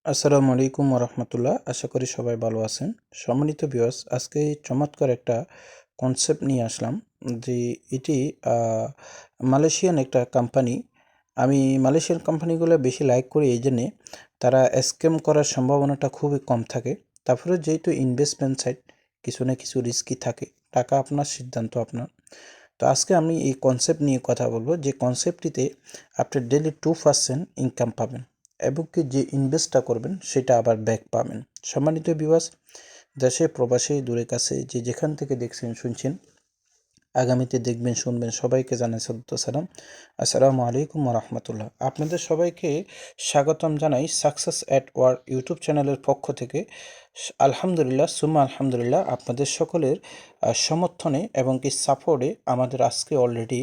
আসসালামু আলাইকুম ওরহমতুল্লাহ। আশা করি সবাই ভালো আছেন। সম্মানিত ভিউয়ার্স, আজকে চমৎকার একটা কনসেপ্ট নিয়ে আসলাম যে এটি মালয়েশিয়ান একটা কোম্পানি। আমি মালয়েশিয়ান কোম্পানিগুলো বেশি লাইক করি, এই জন্যে তারা স্ক্যাম করার সম্ভাবনাটা খুবই কম থাকে। তারপরে যেহেতু ইনভেস্টমেন্ট সাইট, কিছু না কিছু রিস্কি থাকে। টাকা আপনার, সিদ্ধান্ত আপনার। তো আজকে আমি এই কনসেপ্ট নিয়ে কথা বলবো, যে কনসেপ্টটিতে আপনি ডেলি 2% ইনকাম পাবেন এবং কি যে ইনভেস্টটা করবেন সেটা আবার ব্যাক পাবেন। সম্মানিত ভিউয়ার্স, দেশে প্রবাসে দূরে কাছে যে যেখান থেকে দেখছেন শুনছেন, আগামীতে দেখবেন শুনবেন, সবাইকে জানাই সাদুত সালাম। আসসালামু আলাইকুম রহমতুল্লাহ। আপনাদের সবাইকে স্বাগতম জানাই সাকসেস অ্যাট ওয়ার্ক ইউটিউব চ্যানেলের পক্ষ থেকে। আলহামদুলিল্লাহ সুম্মা আলহামদুলিল্লাহ, আপনাদের সকলের সমর্থনে এবং কি সাপোর্টে আমাদের আজকে অলরেডি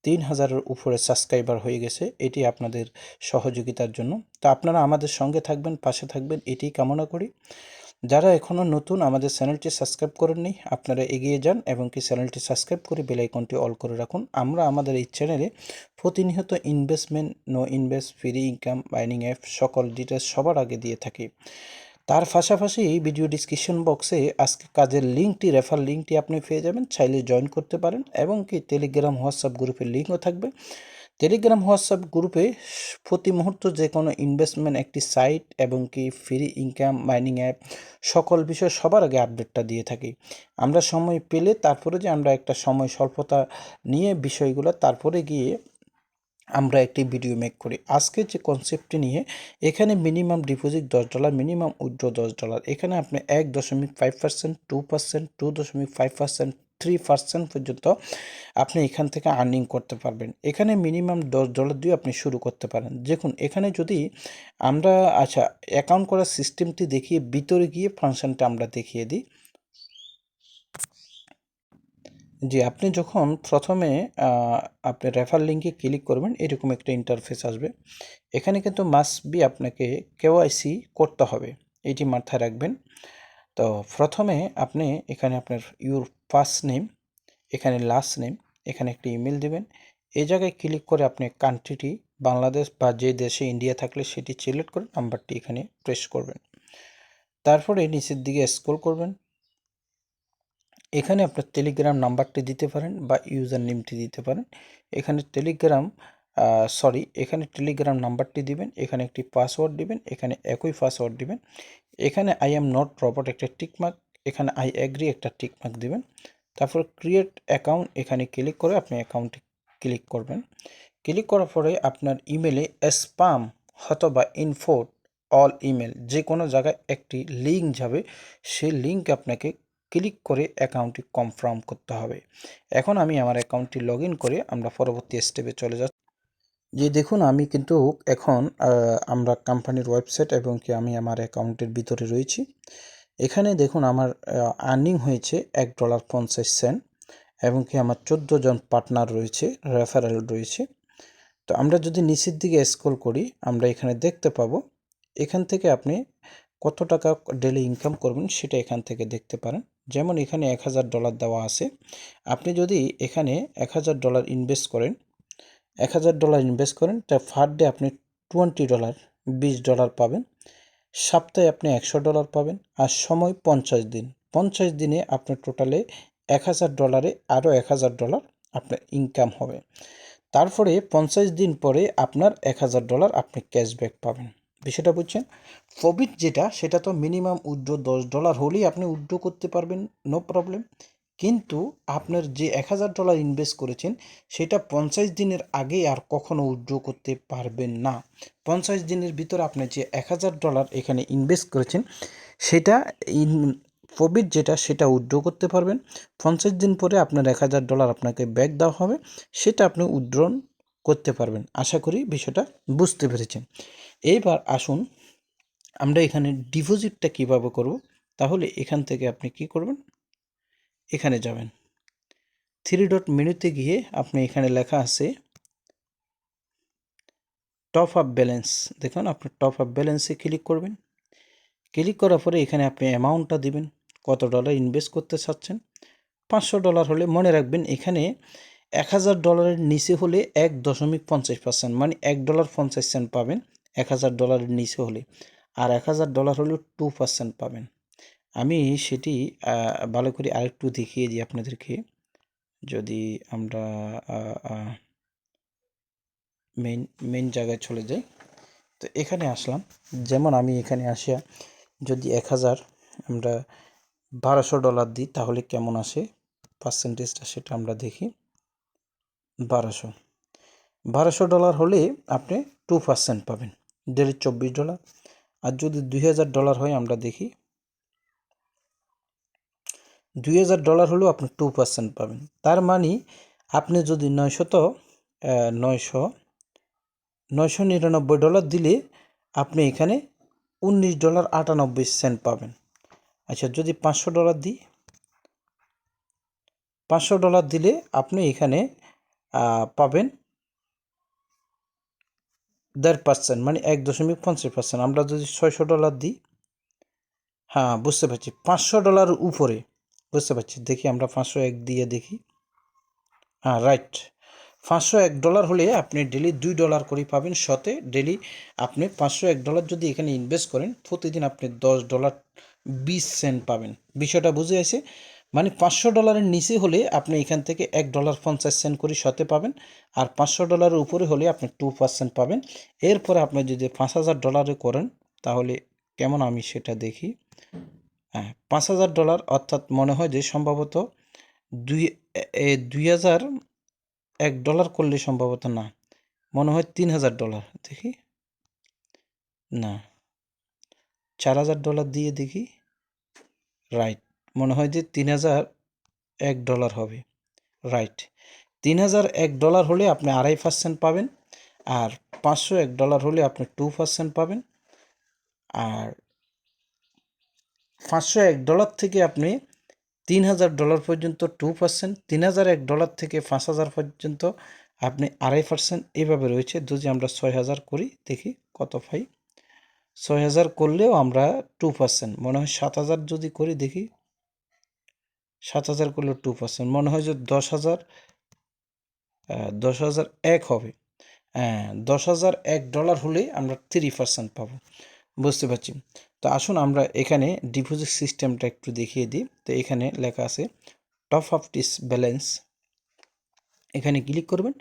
3000-এর উপরে সাবস্ক্রাইবার হয়ে গেছে। এটি আপনাদের সহযোগিতার জন্য। তা আপনারা আমাদের সঙ্গে থাকবেন, পাশে থাকবেন, এটি কামনা করি। যারা এখনও নতুন আমাদের চ্যানেলটি সাবস্ক্রাইব করেননি, আপনারা এগিয়ে যান এবং কি চ্যানেলটি সাবস্ক্রাইব করে বেল আইকনটি অল করে রাখুন। আমরা আমাদের এই চ্যানেলে প্রতিনিয়ত investment, no invest, free income, mining app সকল ডিটেলস সবার আগে দিয়ে থাকি। তার পাশাপাশি এই ভিডিও ডিসক্রিপশন বক্সে আজকে কাজের লিঙ্কটি, রেফার লিঙ্কটি আপনি পেয়ে যাবেন, চাইলে জয়েন করতে পারেন। এবং কি টেলিগ্রাম, হোয়াটসঅ্যাপ গ্রুপের লিঙ্কও থাকবে। টেলিগ্রাম, হোয়াটসঅ্যাপ গ্রুপে প্রতি মুহূর্ত যে কোনো ইনভেস্টমেন্ট, একটি সাইট এবং কি ফ্রি ইনকাম, মাইনিং অ্যাপ সকল বিষয় সবার আগে আপডেটটা দিয়ে থাকি। আমরা সময় পেলে তারপরে যে আমরা একটা সময় স্বল্পতা নিয়ে বিষয়গুলো তারপরে গিয়ে আমরা একটি ভিডিও মেক করি। আজকে যে কনসেপ্টটি নিয়ে, এখানে মিনিমাম ডিপোজিট $10, মিনিমাম উইথড্র $10। এখানে আপনি 1.5%, 2%, 2.5%, 3% পর্যন্ত আপনি এখান থেকে আর্নিং করতে পারবেন। এখানে মিনিমাম $10 দিয়ে আপনি শুরু করতে পারেন। দেখুন, এখানে যদি আমরা অ্যাকাউন্ট করার সিস্টেমটি দেখিয়ে ভিতরে গিয়ে ফাংশনটা আমরা দেখিয়ে দিই। জি, আপনি যখন প্রথমে আপনি রেফার লিঙ্কে ক্লিক করবেন, এরকম একটা ইন্টারফেস আসবে। এখানে কিন্তু মাস্ট বি আপনাকে কেওয়াইসি করতে হবে, এটি মাথায় রাখবেন। তো প্রথমে আপনি এখানে আপনার ইউর ফার্স্ট নেম, এখানে লাস্ট নেম, এখানে একটা ইমেল দেবেন। এই জায়গায় ক্লিক করে আপনি কান্ট্রিটি বাংলাদেশ বা যে দেশে ইন্ডিয়া থাকলে সেটি সিলেক্ট করে নাম্বারটি এখানে প্রেস করবেন। তারপরে নিচের দিকে স্ক্রল করবেন। এখানে আপনার টেলিগ্রাম নাম্বারটি দিতে পারেন বা ইউজার নেমটি দিতে পারেন। এখানে টেলিগ্রাম নাম্বারটি দিবেন, এখানে একটি পাসওয়ার্ড দিবেন, এখানে একই পাসওয়ার্ড দিবেন। এখানে আই এম নট রবট একটা টিকমার্ক, এখানে আই অ্যাগ্রি একটা টিকমার্ক দিবেন। তারপর ক্রিয়েট অ্যাকাউন্ট, এখানে ক্লিক করে আপনি অ্যাকাউন্টে ক্লিক করবেন। ক্লিক করার পরে আপনার ইমেলে স্প্যাম অথবা ইনফো অল ইমেল যে কোনো জায়গায় একটি লিঙ্ক যাবে, সেই লিঙ্ক আপনাকে ক্লিক করে অ্যাকাউন্টটি কনফার্ম করতে হবে। এখন আমি আমার অ্যাকাউন্টটি লগ ইন করে আমরা পরবর্তী স্টেপে চলে যাচ্ছি। যে দেখুন, আমি কিন্তু এখন আমরা কোম্পানির ওয়েবসাইট এবং কি আমি আমার অ্যাকাউন্টের ভিতরে রয়েছি। এখানে দেখুন আমার আর্নিং হয়েছে $1.50 এবং কি আমার 14 জন পার্টনার রয়েছে, রেফারেল রয়েছে। তো আমরা যদি নিচের দিকে স্ক্রল করি, আমরা এখানে দেখতে পাবো এখান থেকে আপনি কত টাকা ডেলি ইনকাম করবেন সেটা এখান থেকে দেখতে পারেন। যেমন এখানে $1000 দেওয়া আছে। আপনি যদি এখানে $1000 ইনভেস্ট করেন, তা পার ডে আপনি $20, $20 পাবেন। সপ্তাহে আপনি $100 পাবেন। আর সময় 50 দিন। 50 দিনে আপনার টোটালে $1000 আরও $1000 আপনার ইনকাম হবে। তারপরে 50 দিন পরে আপনার $1000 আপনি ক্যাশব্যাক পাবেন। বিষয়টা বুঝছেন? প্রফিট যেটা, সেটা তো মিনিমাম উইথড্র $10 হলেই আপনি উইথড্র করতে পারবেন, নো প্রবলেম। কিন্তু আপনার যে $1000 ইনভেস্ট করেছেন, সেটা 50 দিনের আগে আর কখনো উইথড্র করতে পারবেন না। 50 দিনের ভিতর আপনি যে $1000 এখানে ইনভেস্ট করেছেন, সেটা প্রফিট যেটা, সেটা উইথড্র করতে পারবেন। 50 দিন পরে আপনার $1000 আপনাকে ব্যাক দেওয়া হবে, সেটা আপনি উইথড্র করতে পারবেন। আশা করি বিষয়টা বুঝতে পেরেছেন। এইবার আসুন আমরা এখানে ডিপোজিটটা কিভাবে করব। তাহলে এখান থেকে আপনি কি করবেন, এখানে যাবেন, 3 ডট মেনুতে গিয়ে আপনি এখানে লেখা আছে টপ আপ ব্যালেন্স। দেখুন, আপনি টপ আপ ব্যালেন্সে ক্লিক করবেন। ক্লিক করার পরে এখানে আপনি অ্যামাউন্টটা দিবেন, কত ডলার ইনভেস্ট করতে চাচ্ছেন। $500 হলে মনে রাখবেন, এখানে $1000 নিচে হলে 1.50%, মানে $1.50 পাবেন $1000 নিচে হলে। আর $1000 হলেও 2% পাবেন। আমি সেটি ভালো করে আরেকটু দেখিয়ে দিই আপনাদেরকে। যদি আমরা মেইন জায়গায় চলে যাই, তো এখানে আসলাম। যেমন আমি এখানে আসিয়া যদি 1000 আমরা $1200 দিই তাহলে কেমন আসে পার্সেন্টেজটা, সেটা আমরা দেখি। $1200 হলে আপনি 2% পাবেন, ডেলি $24। আর যদি $2000 হয়, আমরা দেখি $2000 হলেও আপনি 2% পাবেন। তার মানে আপনি যদি $999 দিলে আপনি এখানে $19.98 পাবেন। আচ্ছা, যদি $500 দিই, $500 দিলে আপনি এখানে পাবেন 1.5%, মানে 1.50%। আমরা যদি $600 দিই, হ্যাঁ বুঝতে পারছি, $500 উপরে, বুঝতে পারছি। দেখি আমরা 501 দিয়ে দেখি। হ্যাঁ রাইট, $501 হলে আপনি ডেলি $2 করে পাবেন। ডেলি আপনি $501 যদি এখানে ইনভেস্ট করেন, প্রতিদিন আপনি $10.20 পাবেন। বিষয়টা বুঝে আসে? মানে $500 নিচে হলে আপনি এখান থেকে $1.50 করে পাবেন, আর $500 উপরে হলে আপনি 2% পাবেন। এরপরে আপনি যদি $5000 করেন তাহলে কেমন, আমি সেটা দেখি। হ্যাঁ, $5000, অর্থাৎ মনে হয় যে সম্ভবত $2001 করলে সম্ভবত না, মনে হয় $3000। দেখি, না, $4000 দিয়ে দেখি। রাইট, মনে হয় যে $3001 হবে। রাইট, $3001 হলে আপনি 2.5% পাবেন, আর $501 হলে আপনি 2% পাবেন। আর $501 থেকে আপনি $3000 পর্যন্ত 2%, $3001 থেকে 5000 পর্যন্ত আপনি 2.5%, এভাবে রয়েছে। যদি আমরা 6000 করি, দেখি কত পাই। 6000 করলেও আমরা 2%, মনে হয় 7000 যদি করি, দেখি 7000 করলেও 2%, মনে হয় যে 10,001 হবে। হ্যাঁ, $10,001 হলেই আমরা 3% পাবো, বুঝতে পারছি। তো আসুন আমরা এখানে ডিপোজিট সিস্টেমটা একটু দেখিয়ে দিই। তো এখানে লেখা আছে টপ আপ দিস ব্যালেন্স, এখানে ক্লিক করবেন।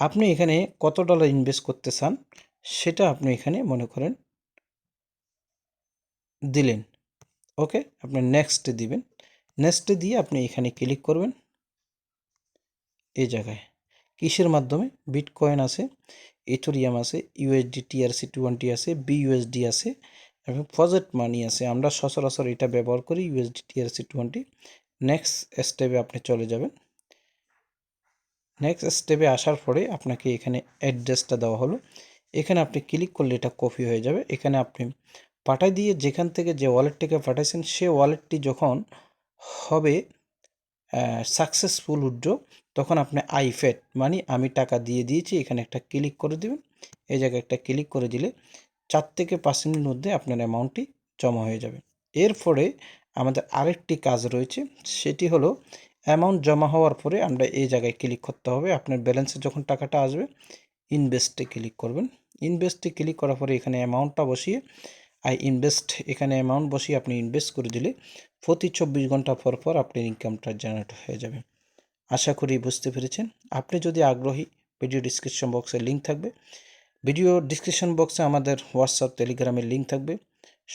আপনি এখানে কত ডলার ইনভেস্ট করতে চান সেটা আপনি এখানে মনে করেন দিলেন। ওকে, আপনি নেক্সটে দিবেন। নেক্সটে দিয়ে আপনি এখানে ক্লিক করবেন। এই জায়গায় কিসের মাধ্যমে, বিটকয়েন আছে, ইথোরিয়াম আছে, ইউএসডি TRC20 আছে, বিইউএসডি আছে, এবং প্রজেক্ট মানি আছে। আমরা সচরাচর এটা ব্যবহার করি, ইউএসডি TRC20। নেক্সট স্টেপে আপনি চলে যাবেন। নেক্সট স্টেপে আসার পরে আপনাকে এখানে অ্যাড্রেসটা দেওয়া হলো, এখানে আপনি ক্লিক করলে এটা কপি হয়ে যাবে। এখানে আপনি পাঠাই দিয়ে যেখান থেকে যে ওয়ালেট থেকে পাঠাইছেন সে ওয়ালেটটি যখন হবে সাকসেসফুল উইথড্র, তখন আপনি আইফেড মানে আমি টাকা দিয়ে দিয়েছি, এখানে একটা ক্লিক করে দেবেন। এই জায়গায় একটা ক্লিক করে দিলে 4 থেকে 5 মিনিটের মধ্যে আপনার অ্যামাউন্টটি জমা হয়ে যাবে। এরপরে আমাদের আরেকটি কাজ রয়েছে, সেটি হলো অ্যামাউন্ট জমা হওয়ার পরে আমরা এই জায়গায় ক্লিক করতে হবে। আপনার ব্যালেন্সে যখন টাকাটা আসবে, ইনভেস্টে ক্লিক করবেন। ইনভেস্টে ক্লিক করার পরে এখানে অ্যামাউন্টটা বসিয়ে ইনভেস্ট, এখানে অ্যামাউন্ট বসিয়ে আপনি ইনভেস্ট করে দিলে প্রতি 24 ঘন্টা পর পর আপনার ইনকামটা জেনারেট হয়ে যাবে। আশা করি বুঝতে পেরেছেন। আপনি যদি আগ্রহী, ভিডিও ডিসক্রিপশন বক্সে লিঙ্ক থাকবে। ভিডিও ডিসক্রিপশন বক্সে আমাদের হোয়াটসঅ্যাপ, টেলিগ্রামের লিঙ্ক থাকবে।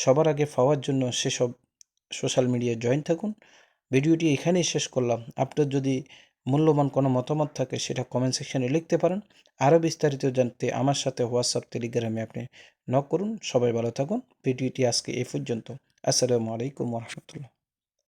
সবার আগে পাওয়ার জন্য সেসব সোশ্যাল মিডিয়ায় জয়েন থাকুন। ভিডিওটি এখানেই শেষ করলাম। আপনার যদি মূল্যবান কোনো মতামত থাকে সেটা কমেন্ট সেকশনে লিখতে পারেন। আরও বিস্তারিত জানতে আমার সাথে হোয়াটসঅ্যাপ, টেলিগ্রামে আপনি নক করুন। সবাই ভালো থাকুন। ভিডিওটি আজকে এই পর্যন্ত। আসসালামু আলাইকুম ওয়া রাহমাতুল্লাহ।